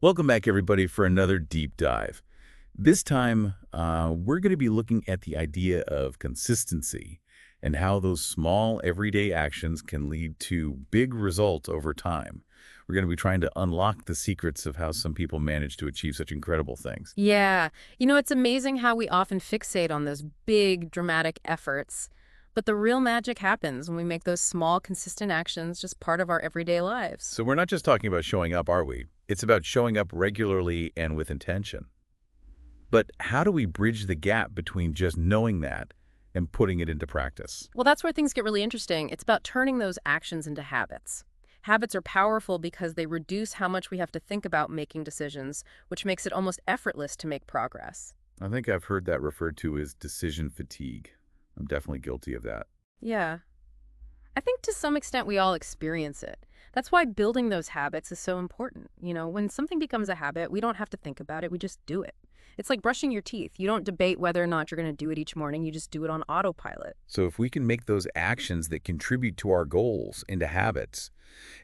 Welcome back, everybody, for another deep dive. This time, we're going to be looking at the idea of consistency and how those small, everyday actions can lead to big results over time. We're going to be trying to unlock the secrets of how some people manage to achieve such incredible things. Yeah. It's amazing how we often fixate on those big, dramatic efforts. But the real magic happens when we make those small, consistent actions just part of our everyday lives. So we're not just talking about showing up, are we? It's about showing up regularly and with intention. But how do we bridge the gap between just knowing that and putting it into practice? Well, that's where things get really interesting. It's about turning those actions into habits. Habits are powerful because they reduce how much we have to think about making decisions, which makes it almost effortless to make progress. I think I've heard that referred to as decision fatigue. I'm definitely guilty of that. Yeah. I think to some extent we all experience it. That's why building those habits is so important. When something becomes a habit, we don't have to think about it, we just do it. It's like brushing your teeth. You don't debate whether or not you're going to do it each morning, you just do it on autopilot. So if we can make those actions that contribute to our goals into habits,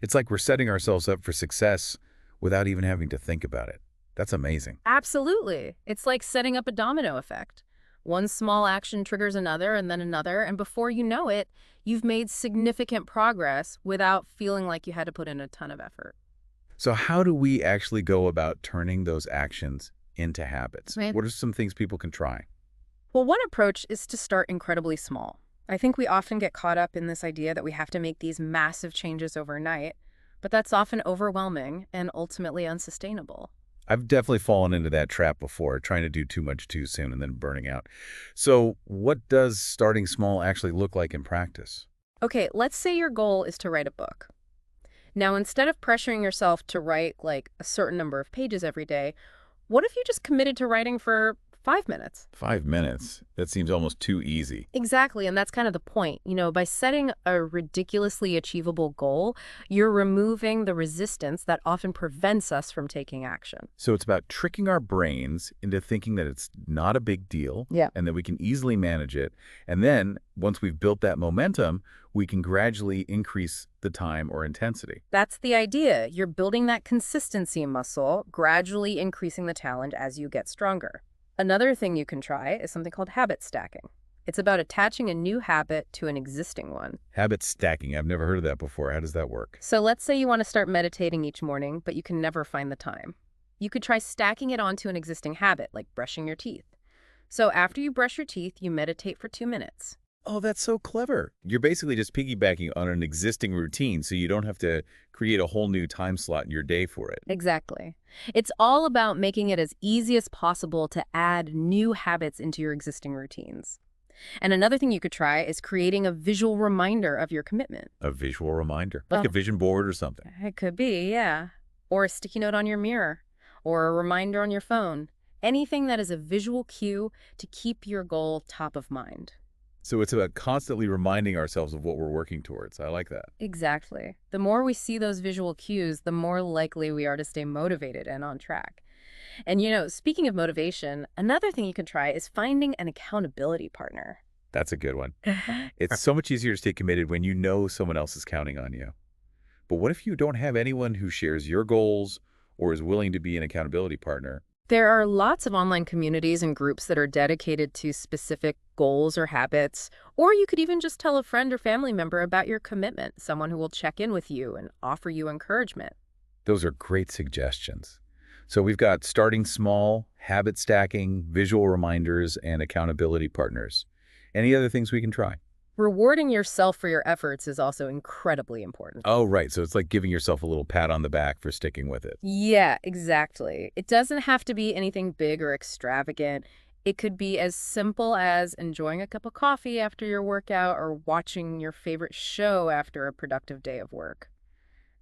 it's like we're setting ourselves up for success without even having to think about it. That's amazing. Absolutely. It's like setting up a domino effect. One small action triggers another and then another, and before you know it, you've made significant progress without feeling like you had to put in a ton of effort. So how do we actually go about turning those actions into habits? Right. What are some things people can try? Well, one approach is to start incredibly small. I think we often get caught up in this idea that we have to make these massive changes overnight, but that's often overwhelming and ultimately unsustainable. I've definitely fallen into that trap before, trying to do too much too soon and then burning out. So what does starting small actually look like in practice? Okay, let's say your goal is to write a book. Now, instead of pressuring yourself to write like a certain number of pages every day, what if you just committed to writing for 5 minutes? 5 minutes? That seems almost too easy. Exactly, and that's kind of the point. By setting a ridiculously achievable goal, you're removing the resistance that often prevents us from taking action. So it's about tricking our brains into thinking that it's not a big deal Yeah. and that we can easily manage it. And then once we've built that momentum, we can gradually increase the time or intensity. That's the idea. You're building that consistency muscle, gradually increasing the challenge as you get stronger. Another thing you can try is something called habit stacking. It's about attaching a new habit to an existing one. Habit stacking. I've never heard of that before. How does that work? So let's say you want to start meditating each morning, but you can never find the time. You could try stacking it onto an existing habit, like brushing your teeth. So after you brush your teeth, you meditate for 2 minutes. Oh, that's so clever. You're basically just piggybacking on an existing routine, so you don't have to create a whole new time slot in your day for it. Exactly. It's all about making it as easy as possible to add new habits into your existing routines. And another thing you could try is creating a visual reminder of your commitment. A visual reminder, like a vision board or something. It could be, yeah. Or a sticky note on your mirror, or a reminder on your phone. Anything that is a visual cue to keep your goal top of mind. So it's about constantly reminding ourselves of what we're working towards. I like that. Exactly. The more we see those visual cues, the more likely we are to stay motivated and on track. And speaking of motivation, another thing you can try is finding an accountability partner. That's a good one. It's so much easier to stay committed when you know someone else is counting on you. But what if you don't have anyone who shares your goals or is willing to be an accountability partner? There are lots of online communities and groups that are dedicated to specific goals or habits, or you could even just tell a friend or family member about your commitment, someone who will check in with you and offer you encouragement. Those are great suggestions. So we've got starting small, habit stacking, visual reminders, and accountability partners. Any other things we can try? Rewarding yourself for your efforts is also incredibly important. Oh, right. So it's like giving yourself a little pat on the back for sticking with it. Yeah, exactly. It doesn't have to be anything big or extravagant. It could be as simple as enjoying a cup of coffee after your workout or watching your favorite show after a productive day of work.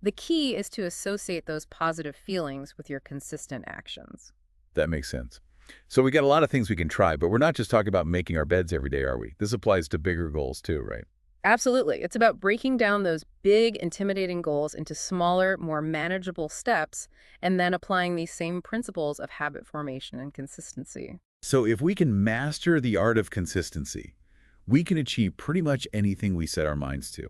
The key is to associate those positive feelings with your consistent actions. That makes sense. So we got a lot of things we can try, but we're not just talking about making our beds every day, are we? This applies to bigger goals too, right? Absolutely. It's about breaking down those big, intimidating goals into smaller, more manageable steps, and then applying these same principles of habit formation and consistency. So if we can master the art of consistency, we can achieve pretty much anything we set our minds to.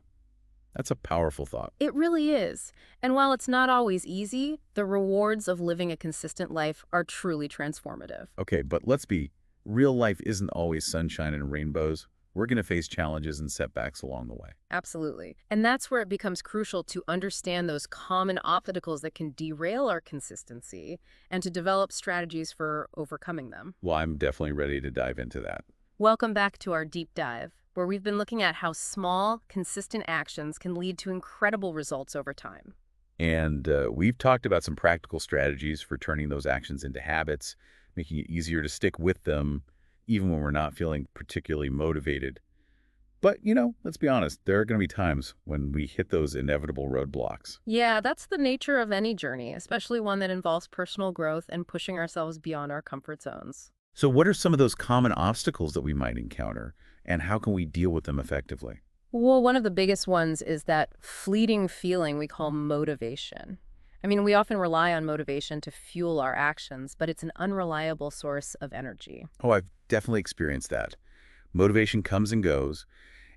That's a powerful thought. It really is. And while it's not always easy, the rewards of living a consistent life are truly transformative. Okay, but let's be real life isn't always sunshine and rainbows. We're going to face challenges and setbacks along the way. Absolutely. And that's where it becomes crucial to understand those common obstacles that can derail our consistency and to develop strategies for overcoming them. Well, I'm definitely ready to dive into that. Welcome back to our deep dive, where we've been looking at how small, consistent actions can lead to incredible results over time. And we've talked about some practical strategies for turning those actions into habits, making it easier to stick with them, even when we're not feeling particularly motivated. But, let's be honest, there are going to be times when we hit those inevitable roadblocks. Yeah, that's the nature of any journey, especially one that involves personal growth and pushing ourselves beyond our comfort zones. So what are some of those common obstacles that we might encounter, and how can we deal with them effectively? Well, one of the biggest ones is that fleeting feeling we call motivation. I mean, we often rely on motivation to fuel our actions, but it's an unreliable source of energy. Oh, I've definitely experienced that. Motivation comes and goes,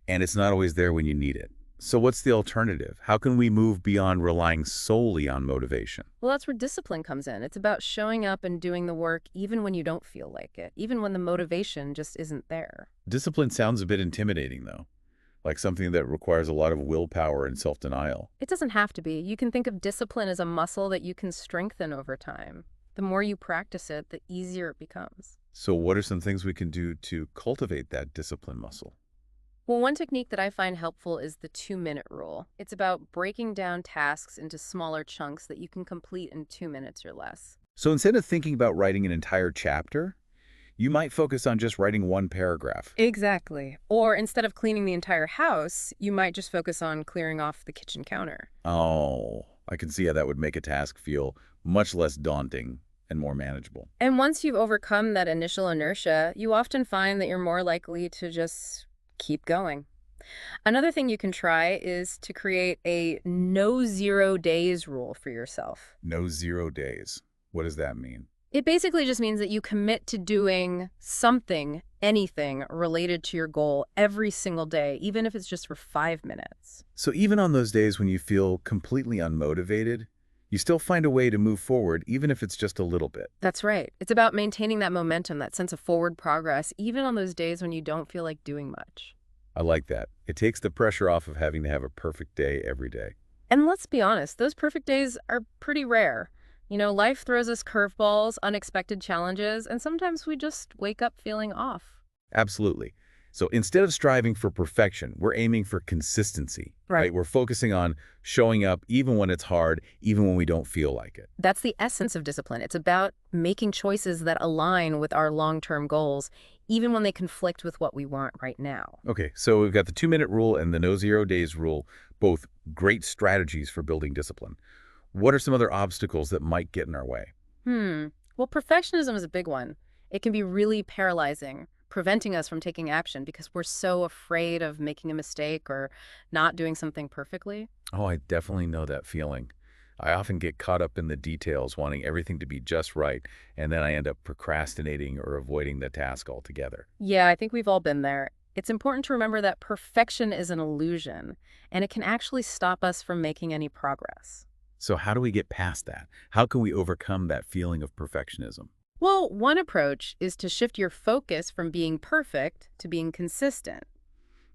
and it's not always there when you need it. So what's the alternative? How can we move beyond relying solely on motivation? Well, that's where discipline comes in. It's about showing up and doing the work even when you don't feel like it, even when the motivation just isn't there. Discipline sounds a bit intimidating, though, like something that requires a lot of willpower and self-denial. It doesn't have to be. You can think of discipline as a muscle that you can strengthen over time. The more you practice it, the easier it becomes. So what are some things we can do to cultivate that discipline muscle? Well, one technique that I find helpful is the 2-minute rule. It's about breaking down tasks into smaller chunks that you can complete in 2 minutes or less. So instead of thinking about writing an entire chapter, you might focus on just writing one paragraph. Exactly. Or instead of cleaning the entire house, you might just focus on clearing off the kitchen counter. Oh, I can see how that would make a task feel much less daunting and more manageable. And once you've overcome that initial inertia, you often find that you're more likely to just keep going. Another thing you can try is to create a no 0 days rule for yourself. No 0 days. What does that mean? It basically just means that you commit to doing something, anything related to your goal every single day, even if it's just for 5 minutes. So even on those days when you feel completely unmotivated, you still find a way to move forward, even if it's just a little bit. That's right. It's about maintaining that momentum, that sense of forward progress, even on those days when you don't feel like doing much. I like that. It takes the pressure off of having to have a perfect day every day. And let's be honest, those perfect days are pretty rare. Life throws us curveballs, unexpected challenges, and sometimes we just wake up feeling off. Absolutely. So instead of striving for perfection, we're aiming for consistency, Right. right? We're focusing on showing up even when it's hard, even when we don't feel like it. That's the essence of discipline. It's about making choices that align with our long-term goals, even when they conflict with what we want right now. Okay, so we've got the 2-minute rule and the no 0 days rule, both great strategies for building discipline. What are some other obstacles that might get in our way? Well, perfectionism is a big one. It can be really paralyzing, preventing us from taking action because we're so afraid of making a mistake or not doing something perfectly. Oh, I definitely know that feeling. I often get caught up in the details, wanting everything to be just right, and then I end up procrastinating or avoiding the task altogether. Yeah, I think we've all been there. It's important to remember that perfection is an illusion, and it can actually stop us from making any progress. So how do we get past that? How can we overcome that feeling of perfectionism? Well, one approach is to shift your focus from being perfect to being consistent.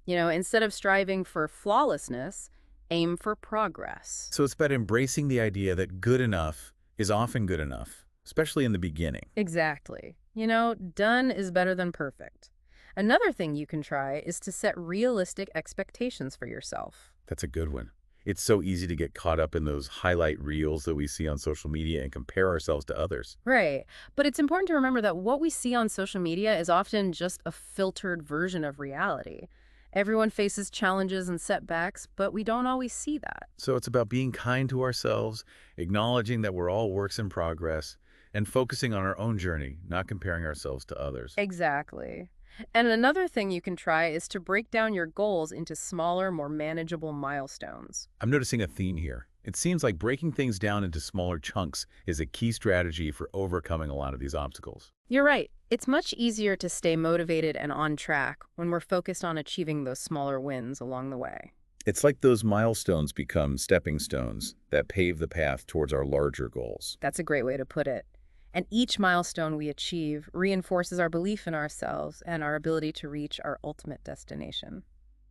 Instead of striving for flawlessness, aim for progress. So it's about embracing the idea that good enough is often good enough, especially in the beginning. Exactly. Done is better than perfect. Another thing you can try is to set realistic expectations for yourself. That's a good one. It's so easy to get caught up in those highlight reels that we see on social media and compare ourselves to others. Right. But it's important to remember that what we see on social media is often just a filtered version of reality. Everyone faces challenges and setbacks, but we don't always see that. So it's about being kind to ourselves, acknowledging that we're all works in progress, and focusing on our own journey, not comparing ourselves to others. Exactly. And another thing you can try is to break down your goals into smaller, more manageable milestones. I'm noticing a theme here. It seems like breaking things down into smaller chunks is a key strategy for overcoming a lot of these obstacles. You're right. It's much easier to stay motivated and on track when we're focused on achieving those smaller wins along the way. It's like those milestones become stepping stones that pave the path towards our larger goals. That's a great way to put it. And each milestone we achieve reinforces our belief in ourselves and our ability to reach our ultimate destination.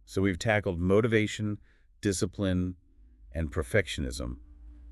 So we've tackled motivation, discipline, and perfectionism.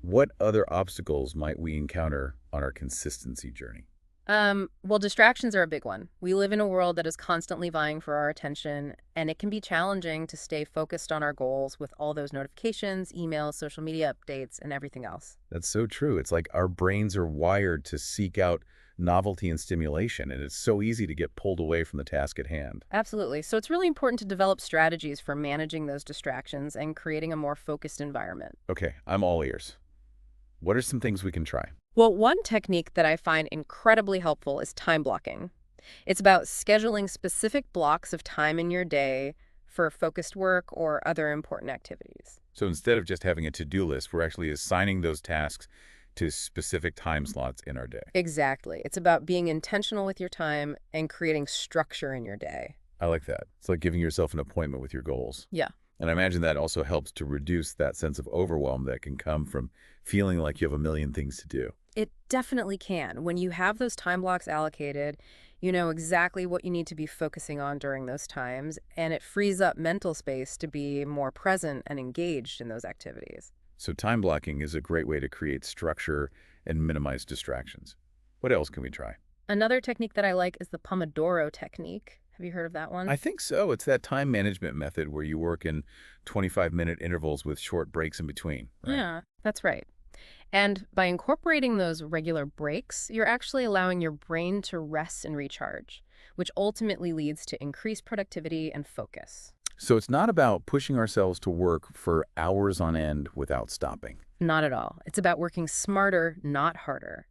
What other obstacles might we encounter on our consistency journey? Well, distractions are a big one. We live in a world that is constantly vying for our attention, and it can be challenging to stay focused on our goals with all those notifications, emails, social media updates, and everything else. That's so true. It's like our brains are wired to seek out novelty and stimulation, and it's so easy to get pulled away from the task at hand. Absolutely. So it's really important to develop strategies for managing those distractions and creating a more focused environment. Okay, I'm all ears. What are some things we can try? Well, one technique that I find incredibly helpful is time blocking. It's about scheduling specific blocks of time in your day for focused work or other important activities. So instead of just having a to-do list, we're actually assigning those tasks to specific time slots in our day. Exactly. It's about being intentional with your time and creating structure in your day. I like that. It's like giving yourself an appointment with your goals. Yeah. And I imagine that also helps to reduce that sense of overwhelm that can come from feeling like you have a million things to do. It definitely can. When you have those time blocks allocated, you know exactly what you need to be focusing on during those times, and it frees up mental space to be more present and engaged in those activities. So time blocking is a great way to create structure and minimize distractions. What else can we try? Another technique that I like is the Pomodoro technique. Have you heard of that one? I think so. It's that time management method where you work in 25-minute intervals with short breaks in between, right? Yeah, that's right. And by incorporating those regular breaks, you're actually allowing your brain to rest and recharge, which ultimately leads to increased productivity and focus. So it's not about pushing ourselves to work for hours on end without stopping. Not at all. It's about working smarter, not harder.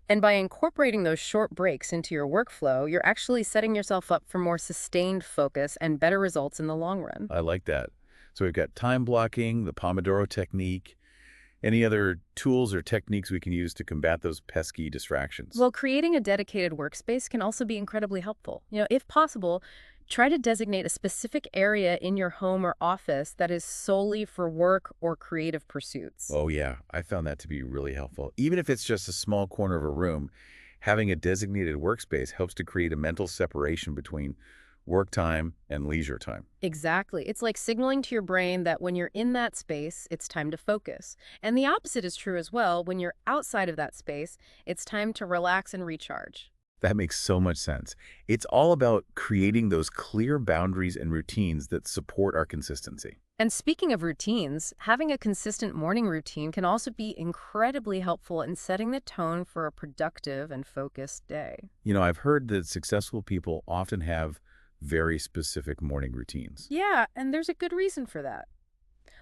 And by incorporating those short breaks into your workflow, you're actually setting yourself up for more sustained focus and better results in the long run. I like that. So we've got time blocking, the Pomodoro technique. Any other tools or techniques we can use to combat those pesky distractions? Well, creating a dedicated workspace can also be incredibly helpful. If possible, try to designate a specific area in your home or office that is solely for work or creative pursuits. Oh, yeah. I found that to be really helpful. Even if it's just a small corner of a room, having a designated workspace helps to create a mental separation between work time and leisure time. Exactly. It's like signaling to your brain that when you're in that space, it's time to focus. And the opposite is true as well. When you're outside of that space, it's time to relax and recharge. That makes so much sense. It's all about creating those clear boundaries and routines that support our consistency. And speaking of routines, having a consistent morning routine can also be incredibly helpful in setting the tone for a productive and focused day. I've heard that successful people often have very specific morning routines. Yeah, and there's a good reason for that.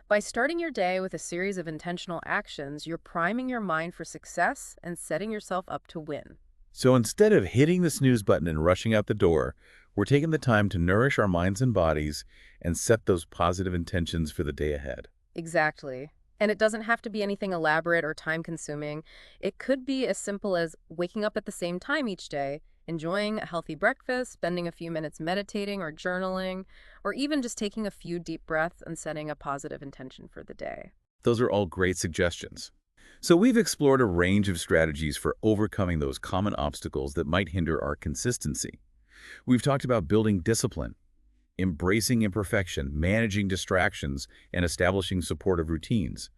By starting your day with a series of intentional actions, you're priming your mind for success and setting yourself up to win. So instead of hitting the snooze button and rushing out the door, we're taking the time to nourish our minds and bodies and set those positive intentions for the day ahead. Exactly. And it doesn't have to be anything elaborate or time-consuming. It could be as simple as waking up at the same time each day, enjoying a healthy breakfast, spending a few minutes meditating or journaling, or even just taking a few deep breaths and setting a positive intention for the day. Those are all great suggestions. So we've explored a range of strategies for overcoming those common obstacles that might hinder our consistency. We've talked about building discipline, embracing imperfection, managing distractions, and establishing supportive routines.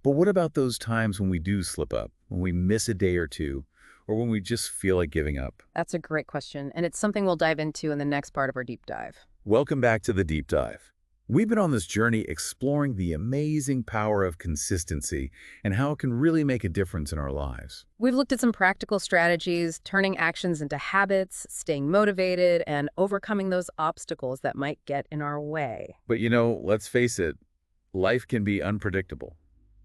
But what about those times when we do slip up, when we miss a day or two, or when we just feel like giving up? That's a great question, and it's something we'll dive into in the next part of our deep dive. Welcome back to the Deep Dive. We've been on this journey exploring the amazing power of consistency and how it can really make a difference in our lives. We've looked at some practical strategies, turning actions into habits, staying motivated, and overcoming those obstacles that might get in our way. But let's face it, life can be unpredictable.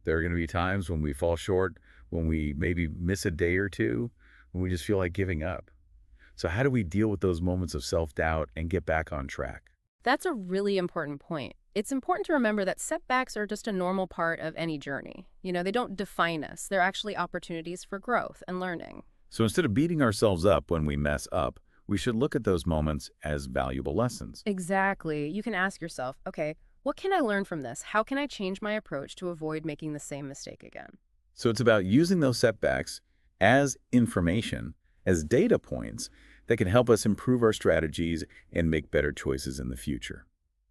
There are going to be times when we fall short, when we maybe miss a day or two, when we just feel like giving up. So how do we deal with those moments of self-doubt and get back on track? That's a really important point. It's important to remember that setbacks are just a normal part of any journey. They don't define us. They're actually opportunities for growth and learning. So instead of beating ourselves up when we mess up, we should look at those moments as valuable lessons. Exactly. You can ask yourself, okay, What can I learn from this? How can I change my approach to avoid making the same mistake again? So it's about using those setbacks as information, as data points that can help us improve our strategies and make better choices in the future.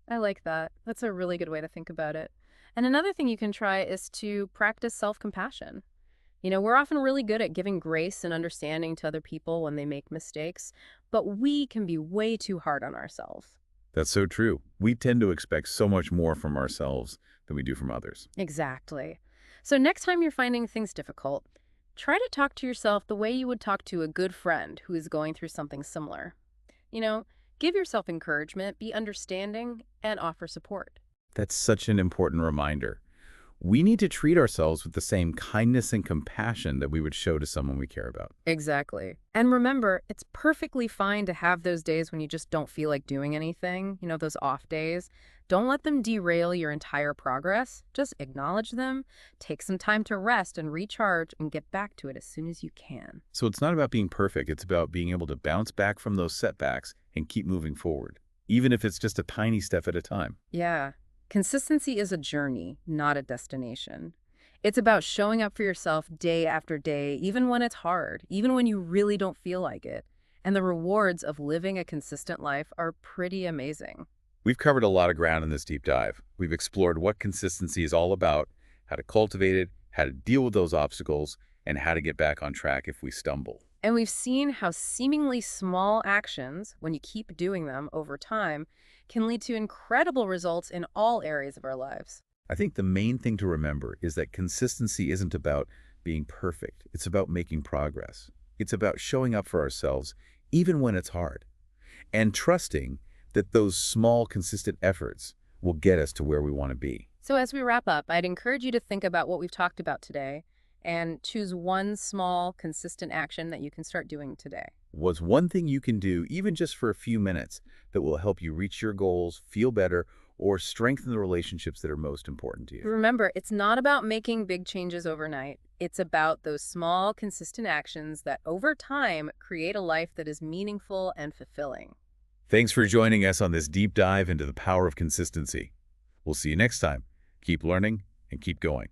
I like that. That's a really good way to think about it. And another thing you can try is to practice self compassion. We're often really good at giving grace and understanding to other people when they make mistakes, but we can be way too hard on ourselves. That's so true. We tend to expect so much more from ourselves than we do from others. Exactly. So next time you're finding things difficult, try to talk to yourself the way you would talk to a good friend who is going through something similar. You know, give yourself encouragement, be understanding, and offer support. That's such an important reminder. We need to treat ourselves with the same kindness and compassion that we would show to someone we care about. Exactly. And remember, it's perfectly fine to have those days when you just don't feel like doing anything, those off days. Don't let them derail your entire progress. Just acknowledge them, take some time to rest and recharge, and get back to it as soon as you can. So it's not about being perfect. It's about being able to bounce back from those setbacks and keep moving forward, even if it's just a tiny step at a time. Yeah. Consistency is a journey, not a destination. It's about showing up for yourself day after day, even when it's hard, even when you really don't feel like it. And the rewards of living a consistent life are pretty amazing. We've covered a lot of ground in this deep dive. We've explored what consistency is all about, how to cultivate it, how to deal with those obstacles, and how to get back on track if we stumble. And we've seen how seemingly small actions, when you keep doing them over time, can lead to incredible results in all areas of our lives. I think the main thing to remember is that consistency isn't about being perfect. It's about making progress. It's about showing up for ourselves, even when it's hard, and trusting that those small, consistent efforts will get us to where we want to be. So, as we wrap up, I'd encourage you to think about what we've talked about today and choose one small, consistent action that you can start doing today. What's one thing you can do, even just for a few minutes, that will help you reach your goals, feel better, or strengthen the relationships that are most important to you? Remember, it's not about making big changes overnight. It's about those small, consistent actions that over time create a life that is meaningful and fulfilling. Thanks for joining us on this deep dive into the power of consistency. We'll see you next time. Keep learning and keep going.